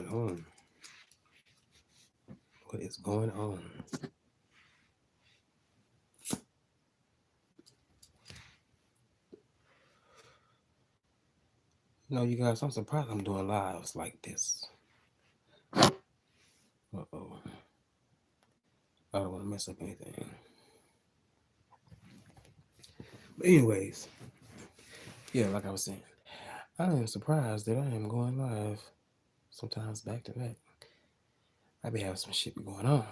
on? What is going on? You guys, I'm surprised I'm doing lives like this. Uh-oh. I don't want to mess up anything. But anyways, yeah, like I was saying, I am surprised that I am going live sometimes back to back. I be having some shit going on.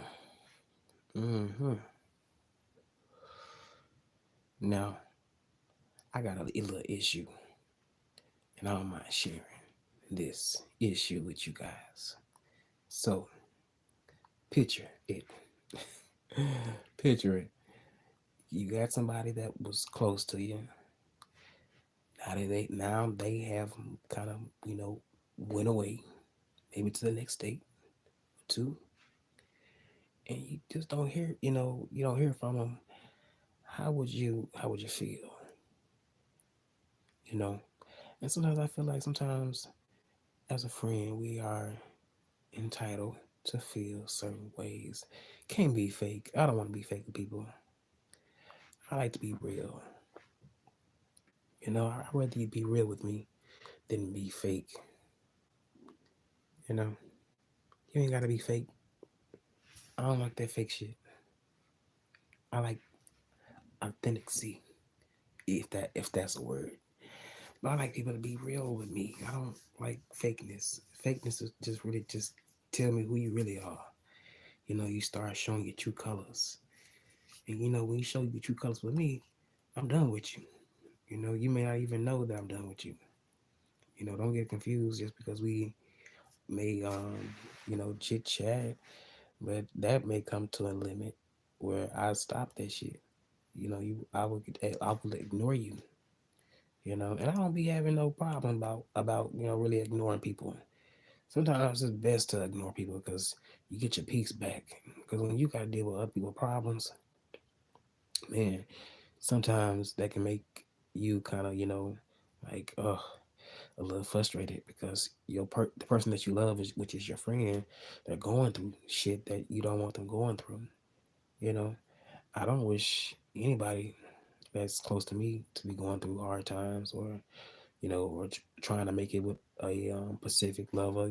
Mm-hmm. Now, I got a little issue, and I don't mind sharing this issue with you guys. So, picture it. Picture it. You got somebody that was close to you. Now they have kind of went away, maybe to the next state or two, and you just don't hear you don't hear from them. How would you feel? You know, and sometimes I feel like sometimes as a friend we are entitled to feel certain ways. Can't be fake. I don't want to be fake with people. I like to be real. I'd rather you be real with me than be fake. You know, you ain't gotta be fake. I don't like that fake shit. I like authenticity, if that's a word. But I like people to be real with me. I don't like fakeness. Fakeness is just really just tell me who you really are. You start showing your true colors. And when you show your true colors with me, I'm done with you. You may not even know that I'm done with you. Don't get confused just because we may chit chat, but that may come to a limit where I stop that shit. I will ignore you. And I don't be having no problem about really ignoring people. Sometimes it's best to ignore people because you get your peace back. Because when you gotta deal with other people's problems, man, sometimes that can make you kind of like a little frustrated because the person that you love which is your friend, they're going through shit that you don't want them going through. You know, I don't wish anybody that's close to me to be going through hard times or trying to make it with a Pacific lover.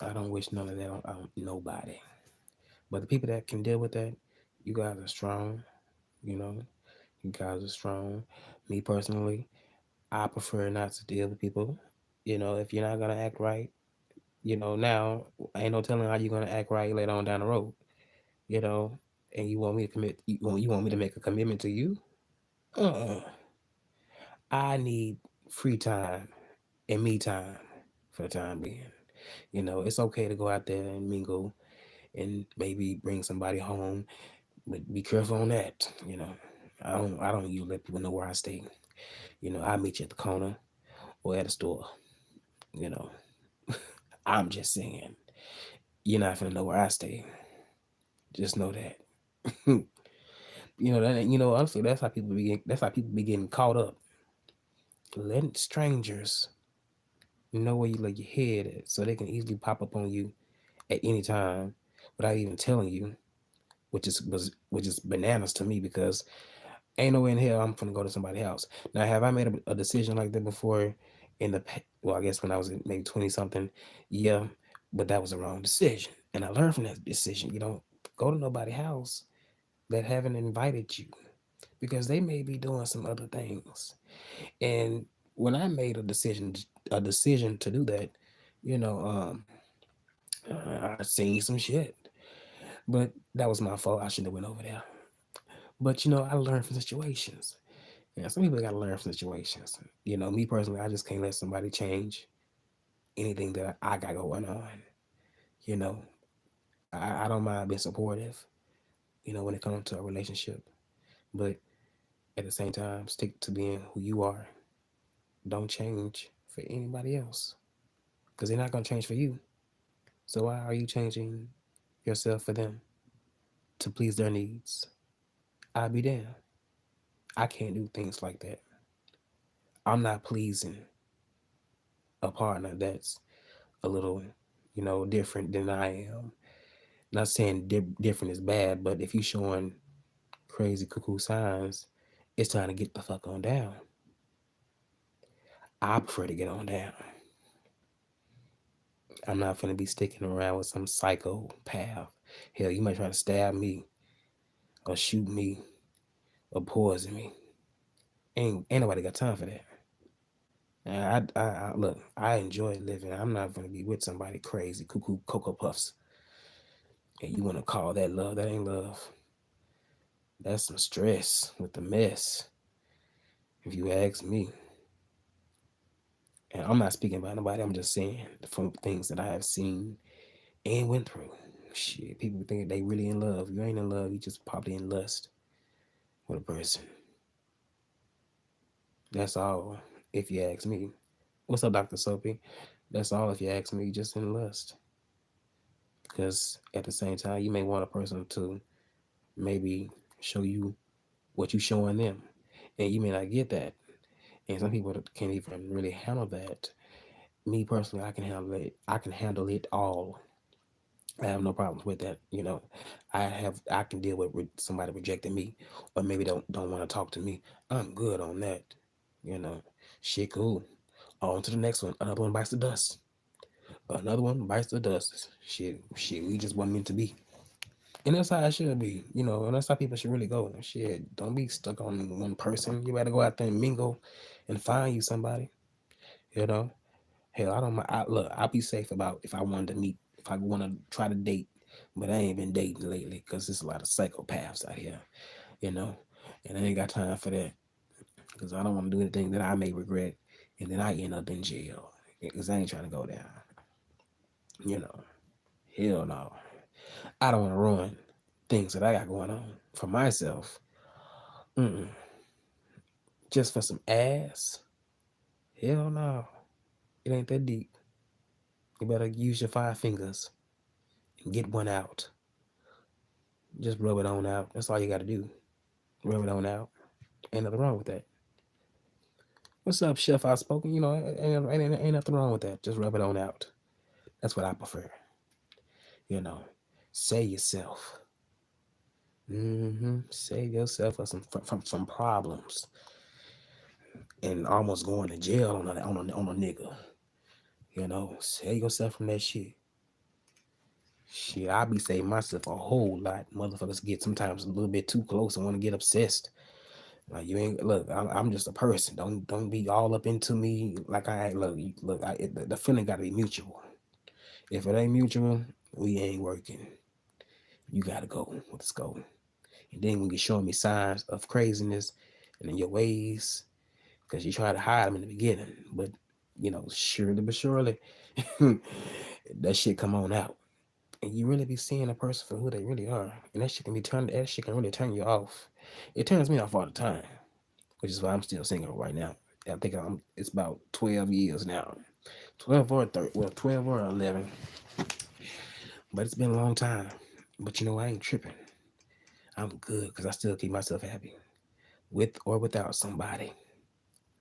I don't wish none of that on nobody. But the people that can deal with that, you guys are strong. You know, you guys are strong. Me personally, I prefer not to deal with people. If you're not gonna act right, now ain't no telling how you're gonna act right later on down the road. You know, and you want me to commit. You want me to make a commitment to you? Uh, I need free time and me time for the time being. It's okay to go out there and mingle and maybe bring somebody home, but be careful on that. I don't usually let people know where I stay. I meet you at the corner or at a store. You know, I'm just saying, you're not gonna know where I stay. Just know that. Honestly, that's how people be getting caught up, letting strangers know where you lay your head at, so they can easily pop up on you at any time without even telling you, which is bananas to me because ain't no way in hell I'm gonna go to somebody's house. Now, have I made a decision like that before? Well, I guess when I was maybe 20 something, yeah, but that was the wrong decision, and I learned from that decision. You don't go to nobody's house that haven't invited you because they may be doing some other things. And when I made a decision to do that, you know, I seen some shit, but that was my fault. I shouldn't have went over there. But I learned from situations. Yeah, some people gotta learn from situations. Me personally, I just can't let somebody change anything that I got going on. You know, I don't mind being supportive. When it comes to a relationship, but at the same time, stick to being who you are. Don't change for anybody else because they're not gonna change for you. So why are you changing yourself for them to please their needs? I'll be damned. I can't do things like that. I'm not pleasing a partner that's a little, different than I am. Not saying different is bad, but if you showing crazy cuckoo signs, it's time to get the fuck on down. I prefer to get on down. I'm not gonna be sticking around with some psychopath. Hell, you might try to stab me or shoot me or poison me. Ain't nobody got time for that. And I look. I enjoy living. I'm not gonna be with somebody crazy, cuckoo, cocoa puffs, and you wanna call that love? That ain't love. That's some stress with the mess, if you ask me. And I'm not speaking about nobody. I'm just saying from things that I have seen and went through. Shit, people think they really in love. You ain't in love. You just probably in lust with a person. That's all. If you ask me. What's up, Dr. Soapy? That's all. If you ask me, just in lust. Because at the same time, you may want a person to maybe show you what you showing them, and you may not get that. And some people can't even really handle that. Me personally, I can handle it. I can handle it all. I have no problems with that. I can deal with somebody rejecting me, or maybe don't want to talk to me. I'm good on that. You know, shit, cool. On to the next one. Another one bites the dust. Another one bites the dust. Shit. We just wasn't meant to be. And that's how it should be. And that's how people should really go. Shit, don't be stuck on one person. You better go out there and mingle, and find you somebody. You know. Hell, I don't mind. Look, I'll be safe about if I wanted to meet, if I want to try to date, but I ain't been dating lately because there's a lot of psychopaths out here, you know, and I ain't got time for that because I don't want to do anything that I may regret and then I end up in jail because I ain't trying to go down, you know. Hell no. I don't want to ruin things that I got going on for myself. Mm-mm. Just for some ass. Hell no. It ain't that deep. You better use your 5 fingers and get one out. Just rub it on out. That's all you got to do. Rub it on out. Ain't nothing wrong with that. What's up, Chef Outspoken? Ain't nothing wrong with that. Just rub it on out. That's what I prefer. Save yourself. Save yourself from problems and almost going to jail on a nigga. Save yourself from that shit. Shit, I be saving myself a whole lot. Motherfuckers get sometimes a little bit too close and want to get obsessed. Like you ain't look. I'm just a person. Don't be all up into me. Like I look. The feeling got to be mutual. If it ain't mutual, we ain't working. You gotta go. Let's go. And then when you're showing me signs of craziness and in your ways, because you try to hide them in the beginning, but surely but surely, that shit come on out, and you really be seeing a person for who they really are, and that shit can be turned. That shit can really turn you off. It turns me off all the time, which is why I'm still single right now. I think it's about 12 years now. 12 or 13, well, 12 or 11. But it's been a long time. But I ain't tripping. I'm good because I still keep myself happy. With or without somebody.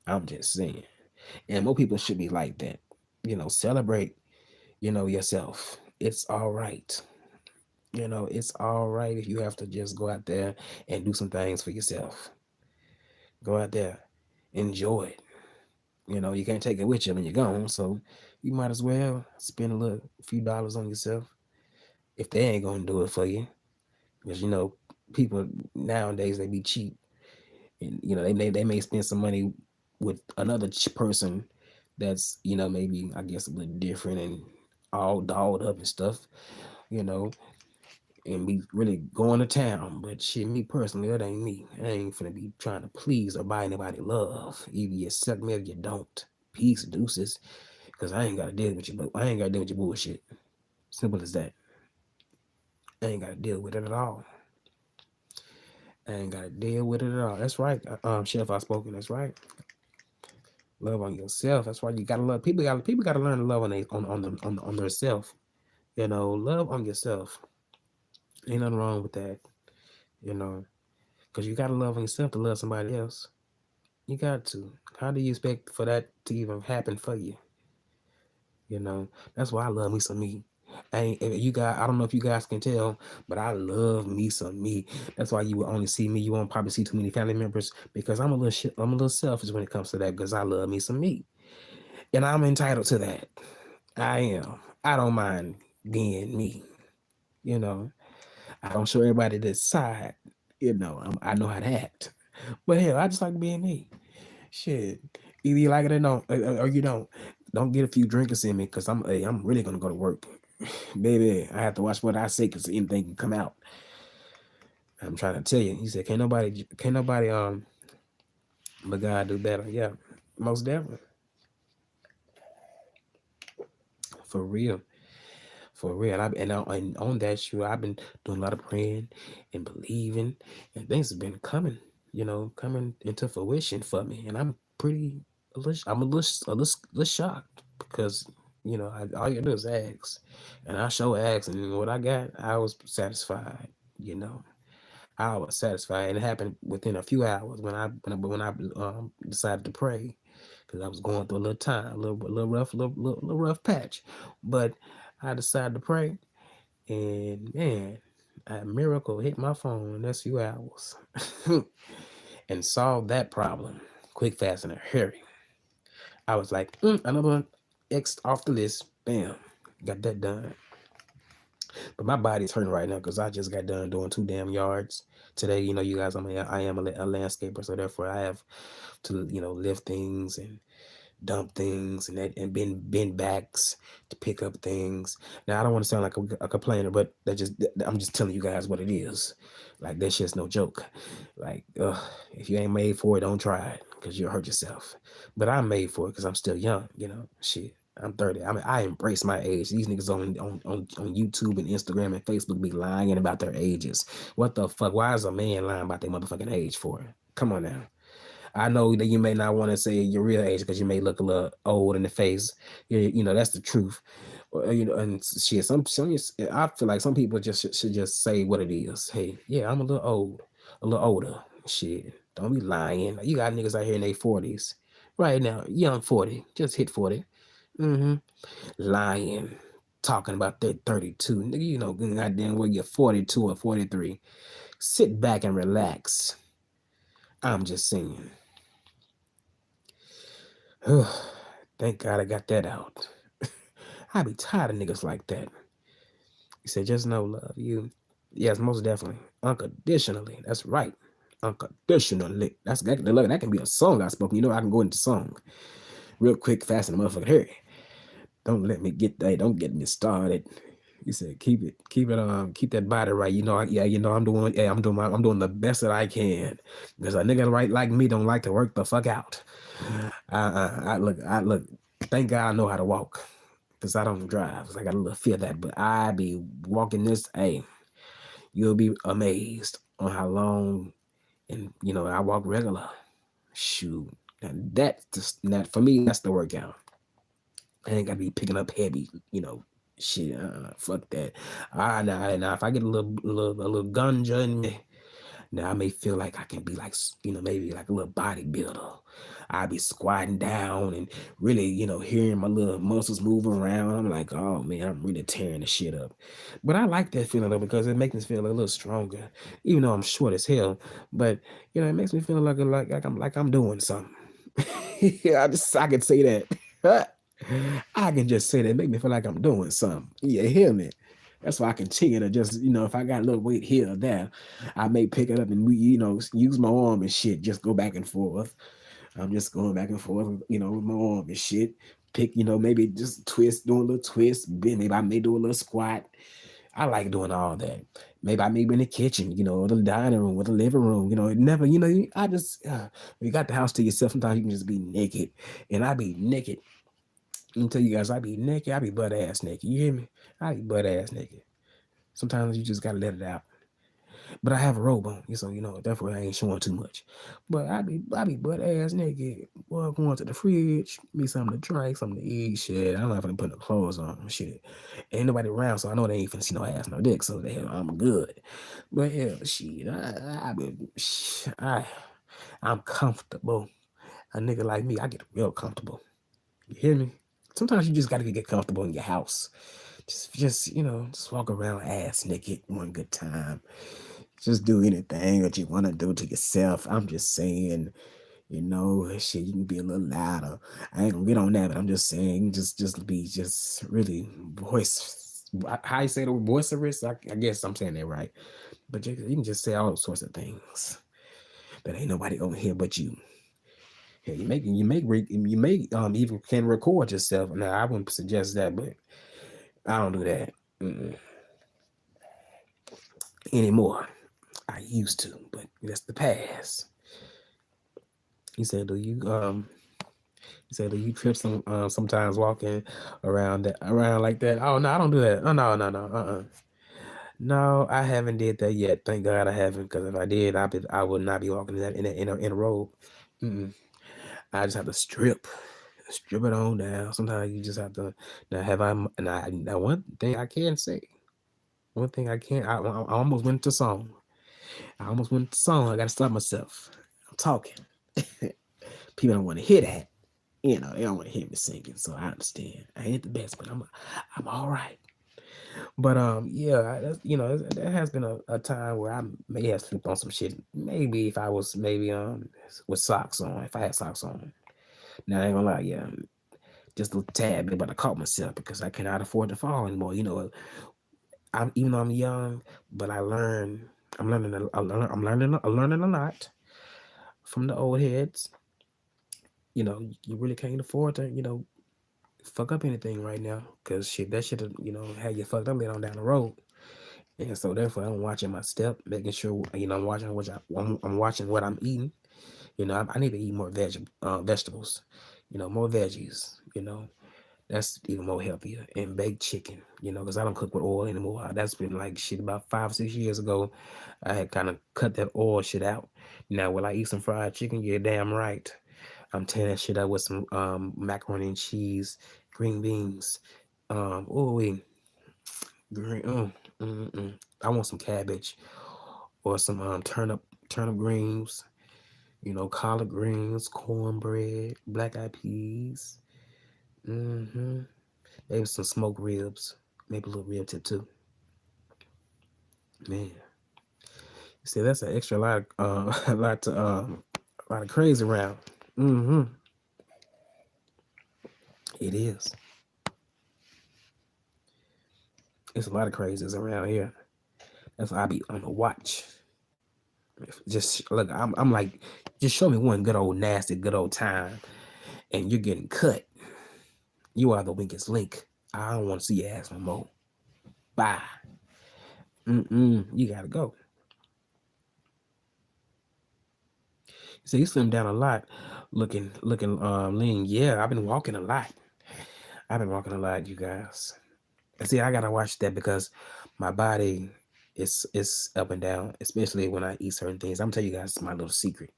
I'm just saying. And more people should be like that. Celebrate, yourself. It's all right. It's all right if you have to just go out there and do some things for yourself. Go out there. Enjoy it. You can't take it with you when you're gone. So you might as well spend a few dollars on yourself if they ain't gonna do it for you. Because people nowadays they be cheap, and they may spend some money with another person that's maybe I guess a little different and all dolled up and stuff, you know, and be really going to town. But shit, me personally, that ain't me. I ain't finna be trying to please or buy anybody love. Either you accept me or you don't. Peace, deuces. Cause I ain't gotta deal with you, but I ain't gotta deal with your bullshit. Simple as that. I ain't gotta deal with it at all. I ain't gotta deal with it at all. That's right. Chef Outspoken. That's right. Love on yourself. That's why you gotta love people. People gotta learn to love on their self. Love on yourself. Ain't nothing wrong with that. Because you gotta love on yourself to love somebody else. You got to. How do you expect for that to even happen for you? You know, that's why I love me some me. You guys, I don't know if you guys can tell, but I love me some me. That's why you will only see me. You won't probably see too many family members because I'm a little selfish when it comes to that because I love me some me, and I'm entitled to that. I am. I don't mind being me. You know, I don't show everybody this side. You know, I know how to act, but hell, I just like being me. Shit, either you like it or don't, or you don't. Don't get a few drinkers in me, cause I'm really gonna go to work, baby. I have to watch what I say, cause anything can come out. I'm trying to tell you. He said, can't nobody, but God do better. Yeah, most definitely, for real, for real. And on that shoe, I've been doing a lot of praying and believing, and things have been coming, coming into fruition for me, and I'm pretty, a little shocked because all you do is ask, and I show ask, and what I got, I was satisfied. You know, I was satisfied, and it happened within a few hours when I decided to pray because I was going through a little time, a little rough patch, but I decided to pray, and man, a miracle hit my phone in those few hours, and solved that problem quick, fast, in a hurry. I was like, another X off the list, bam, got that done. But my body's hurting right now because I just got done doing 2 damn yards today. You guys, I am a landscaper, so therefore I have to lift things and dump things and bend backs to pick up things. Now I don't want to sound like a complainer, but I'm just telling you guys what it is. Like that shit's no joke. Like, if you ain't made for it, don't try it because you'll hurt yourself. But I'm made for it because I'm still young. Shit. I'm 30. I mean, I embrace my age. These niggas on YouTube and Instagram and Facebook be lying about their ages. What the fuck? Why is a man lying about their motherfucking age for? Come on now. I know that you may not want to say your real age because you may look a little old in the face. That's the truth. And shit, I feel like some people just should just say what it is. Hey, yeah, I'm a little old, a little older. Shit, don't be lying. You got niggas out here in their 40s right now, young 40, just hit 40. Mm-hmm. Lying, talking about their 32. Nigga, goddamn well you're 42 or 43. Sit back and relax. I'm just saying. Thank God I got that out. I be tired of niggas like that. He said, just know, love you. Yes, most definitely. Unconditionally. That's right. Unconditionally. That can be a song I spoke. I can go into song real quick, fast, and motherfucking hurry. Don't let me get that. Don't get me started. He said, keep that body right. I'm doing the best that I can. Because a nigga right like me don't like to work the fuck out. I look. Thank God I know how to walk, because I don't drive. So I got a little fear of that, but I be walking this. Hey, you'll be amazed on how long, and I walk regular. Shoot, and that for me, that's the workout. I ain't gotta be picking up heavy, shit. Fuck that. Now if I get a little ganja in me, now I may feel like I can be like, maybe like a little bodybuilder. I be squatting down and really, hearing my little muscles move around. I'm like, oh man, I'm really tearing the shit up. But I like that feeling though because it makes me feel a little stronger, even though I'm short as hell. But it makes me feel like I'm doing something. Yeah, I can say that. I can just say that, make me feel like I'm doing something. You hear me? That's why I continue to just, if I got a little weight here or there, I may pick it up and use my arm and shit, just go back and forth. I'm just going back and forth, with my arm and shit. Pick, maybe just twist, doing a little twist. Maybe I may do a little squat. I like doing all that. Maybe I may be in the kitchen, or the dining room, or the living room. It never, I just, when you got the house to yourself, sometimes you can just be naked. And I be naked. Let me tell you guys, I be naked. I be butt ass naked. You hear me? I be butt ass naked. Sometimes you just gotta let it out. But I have a robe on, so therefore I ain't showing too much. But I be butt ass naked. Boy, going to the fridge, me something to drink, something to eat. Shit, I'm not gonna put no clothes on. Shit, ain't nobody around, so I know they ain't finna see no ass, no dick. So I'm good. But hell, shit, I'm comfortable. A nigga like me, I get real comfortable. You hear me? Sometimes you just got to get comfortable in your house. Just walk around ass naked one good time. Just do anything that you want to do to yourself. I'm just saying, shit, you can be a little louder. I ain't gonna get on that, but I'm just saying, just be just really voice. How you say the word boisterous? I guess I'm saying that right. But you can just say all sorts of things that ain't nobody gonna hear but you. Yeah, you make even can record yourself. Now I wouldn't suggest that, but I don't do that anymore. I used to, but that's the past. He said, "Do you He said, "Do you trip sometimes walking around like that?" Oh no, I don't do that. Oh no, no, no. No, I haven't did that yet. Thank God I haven't, because if I did, I would not be walking in that in a robe. Mm-mm. I just have to strip it on down. Sometimes you just have to. Now have I? And I now one thing I can say, one thing I can. I almost went to song. I almost went to song. I got to stop myself. I'm talking. People don't want to hear that. They don't want to hear me singing, so I understand. I ain't the best, but I'm all right. But yeah, there has been a time where I may have slipped on some shit. Maybe if I was maybe with socks on, if I had socks on. Now I ain't gonna lie, yeah, just a tad bit, but I caught myself because I cannot afford to fall anymore. I'm even though I'm young, but I learn. I'm learning a lot from the old heads. You really can't afford to fuck up anything right now, because shit, that should have had you fucked up later on down the road. And so therefore I'm watching my step, making sure I'm watching I'm watching what I'm eating. I need to eat more vegetables, more veggies. That's even more healthier. And baked chicken, because I don't cook with oil anymore. That's been like shit about 5 or 6 years ago. I had kind of cut that oil shit out. Now will I eat some fried chicken? You're damn right. I'm tearing that shit up with some macaroni and cheese, green beans. Oh, green. I want some cabbage or some turnip greens. Collard greens, cornbread, black eyed peas. Maybe some smoked ribs, maybe a little rib tip too. Man, you see, that's an extra lot, a lot of crazy around. It is. It's a lot of crazies around here. That's why I be on the watch. Just look, I'm like, just show me one good old nasty, good old time, and you're getting cut. You are the weakest link. I don't want to see your ass no more. Bye. You gotta go. So you slimmed down a lot, looking lean. Yeah, I've been walking a lot. You guys. And see, I gotta watch that because my body is up and down, especially when I eat certain things. I'm gonna tell you guys my little secret.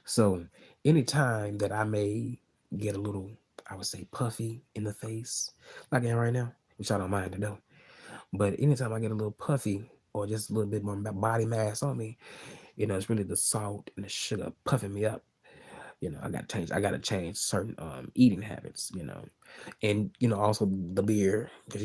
So anytime that I may get a little, I would say, puffy in the face, like I am right now, which I don't mind to know. But anytime I get a little puffy or just a little bit more body mass on me, it's really the salt and the sugar puffing me up. I gotta change certain eating habits, and also the beer, because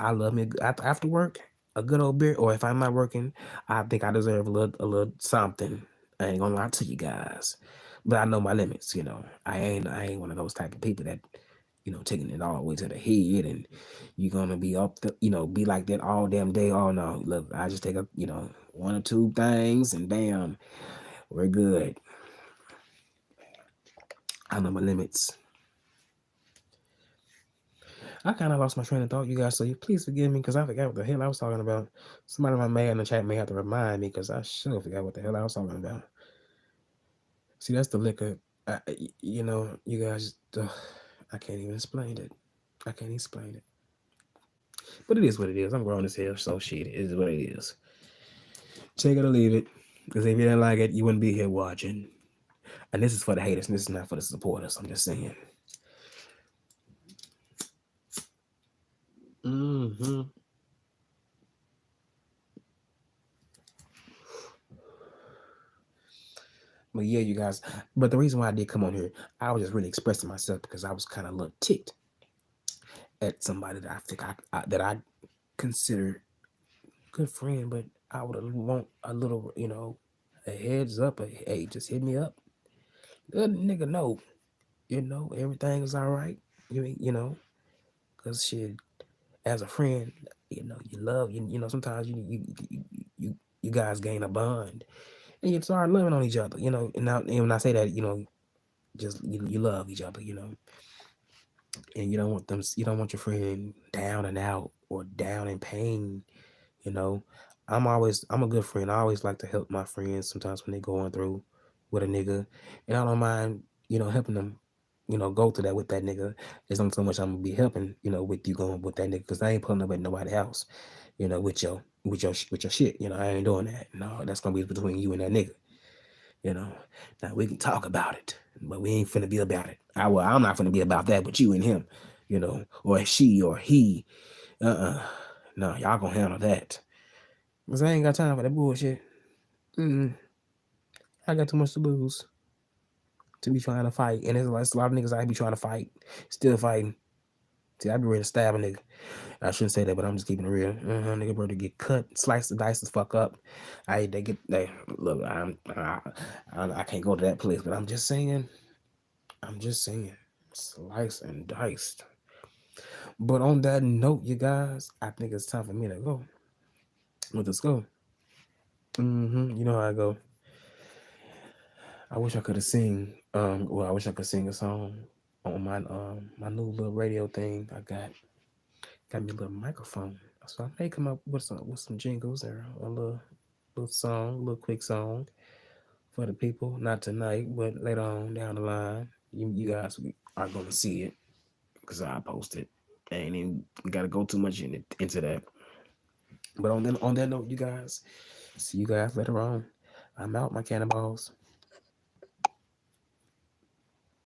I love me after work a good old beer, or if I'm not working, I think I deserve a little something. I ain't gonna lie to you guys, but I know my limits. I ain't one of those type of people that taking it all the way to the head, and you're gonna be be like that all damn day. Oh no, look, I just take one or two things, and bam, we're good. I know my limits. I kind of lost my train of thought, you guys, so you please forgive me because I forgot what the hell I was talking about. Somebody might in the chat may have to remind me because I sure forgot what the hell I was talking about. See, that's the liquor. You guys, I can't even explain it. I can't explain it. But it is what it is. I'm grown as hell, so shit, it is what it is. Take it or leave it. Because if you didn't like it, you wouldn't be here watching. And this is for the haters, and this is not for the supporters. I'm just saying. But yeah, you guys. But the reason why I did come on here, I was just really expressing myself because I was kind of a little ticked at somebody that I think that I consider good friend, but I would want a little, a heads up. Hey, just hit me up. Let a nigga know, everything is all right. Cause shit, as a friend, you love sometimes you guys gain a bond and you start loving on each other, and when I say that, just you love each other, and you don't want your friend down and out or down in pain, you know. I'm a good friend. I always like to help my friends sometimes when they going through with a nigga. And I don't mind, helping them, go through that with that nigga. There's not so much I'm gonna be helping, with you going with that nigga because I ain't pulling up at nobody else, with your shit. I ain't doing that. No, that's gonna be between you and that nigga. You know. Now we can talk about it, but we ain't finna be about it. I'm not finna be about that with you and him, or she or he. No, y'all gonna handle that. Cause I ain't got time for that bullshit. Mm, I got too much to lose to be trying to fight, and there's a lot of niggas I be trying to fight, still fighting. See, I be ready to stab a nigga. I shouldn't say that, but I'm just keeping it real. Nigga, bro, to get cut, slice the dice, as fuck up. They look. I can't go to that place, but I'm just saying. Slice and diced. But on that note, you guys, I think it's time for me to go. Let's go. You know how I go. I wish I could have sing. I wish I could sing a song on my new little radio thing. I got me a little microphone, so I may come up with some jingles or a little song, a little quick song for the people. Not tonight, but later on down the line, you guys are gonna see it because I post it. Ain't even gotta go too much into that. But on that note, you guys, see you guys later on. I'm out, my cannonballs.